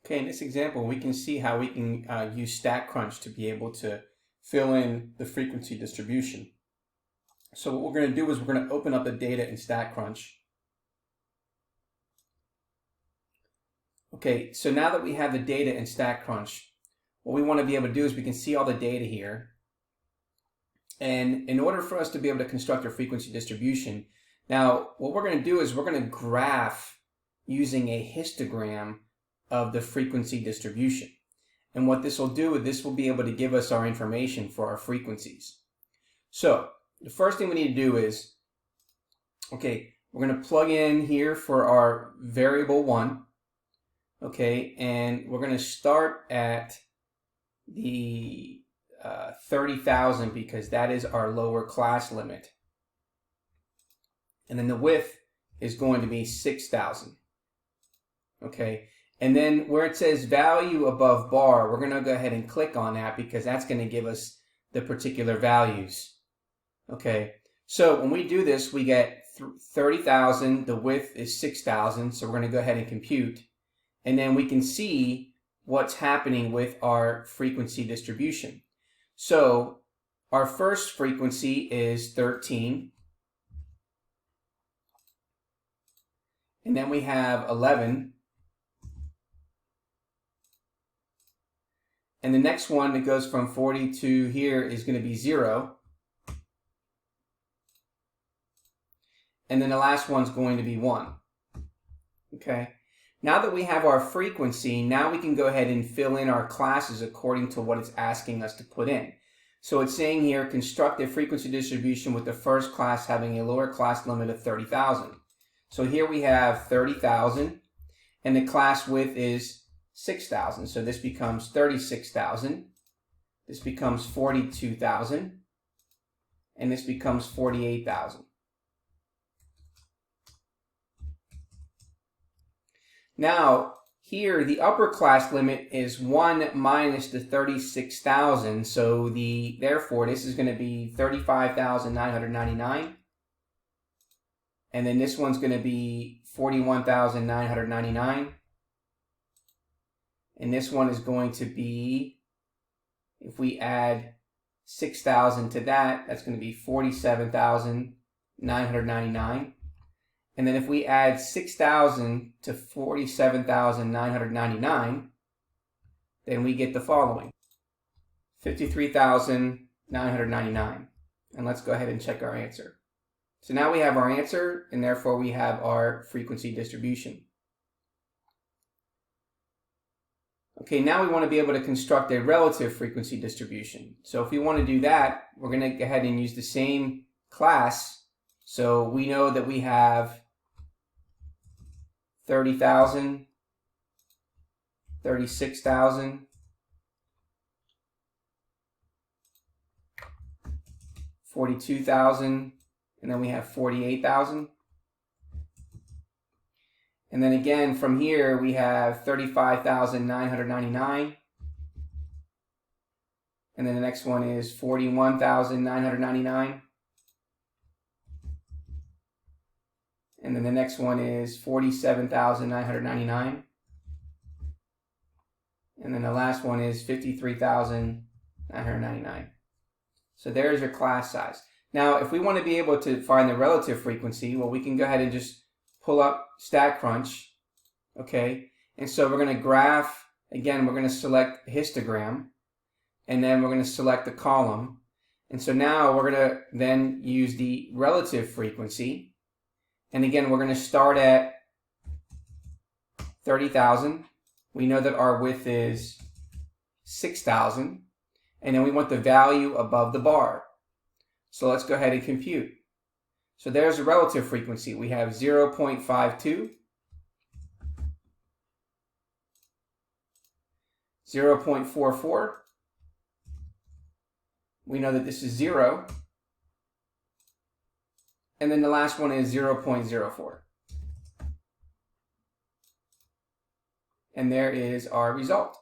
Okay, in this example, we can see how we can use StatCrunch to be able to fill in the frequency distribution. So what we're going to do is we're going to open up the data in StatCrunch. Okay, so now that we have the data in StatCrunch, what we want to be able to do is we can see all the data here. And in order for us to be able to construct a frequency distribution, now what we're going to do is we're going to graph using a histogram of the frequency distribution. And what this will do is this will be able to give us our information for our frequencies. So the first thing we need to do is, okay, we're going to plug in here for our variable 1. Okay, and we're going to start at the 30,000 because that is our lower class limit. And then the width is going to be 6,000. Okay, and then where it says value above bar, we're going to go ahead and click on that because that's going to give us the particular values. Okay, so when we do this, we get 30,000, the width is 6,000, so we're going to go ahead and compute. And then we can see what's happening with our frequency distribution. So our first frequency is 13. And then we have 11. And the next one that goes from 40 to here is going to be 0. And then the last one's going to be 1. Okay. Now that we have our frequency, now we can go ahead and fill in our classes according to what it's asking us to put in. So it's saying here, construct a frequency distribution with the first class having a lower class limit of 30,000. So here we have 30,000, and the class width is 6,000. So this becomes 36,000. This becomes 42,000. And this becomes 48,000. Now, here the upper class limit is 1 minus the 36,000. So therefore this is going to be 35,999. And then this one's going to be 41,999. And this one is going to be, if we add 6,000 to that, that's going to be 47,999. And then if we add 6,000 to 47,999, then we get the following, 53,999. And let's go ahead and check our answer. So now we have our answer, and therefore we have our frequency distribution. Okay, now we want to be able to construct a relative frequency distribution. So if we want to do that, we're going to go ahead and use the same class. So we know that we have 30,000, 36,000, 42,000, and then we have 48,000. And then again, from here, we have 35,999. And then the next one is 41,999. And then the next one is 47,999. And then the last one is 53,999. So there's your class size. Now, if we want to be able to find the relative frequency, well, we can go ahead and just pull up StatCrunch, okay? And so we're going to graph, again, we're going to select histogram, and then we're going to select the column. And so now we're going to then use the relative frequency. And again, we're going to start at 30,000. We know that our width is 6,000. And then we want the value above the bar. So let's go ahead and compute. So there's a relative frequency. We have 0.52, 0.44. We know that this is 0. And then the last one is 0.04. And there is our result.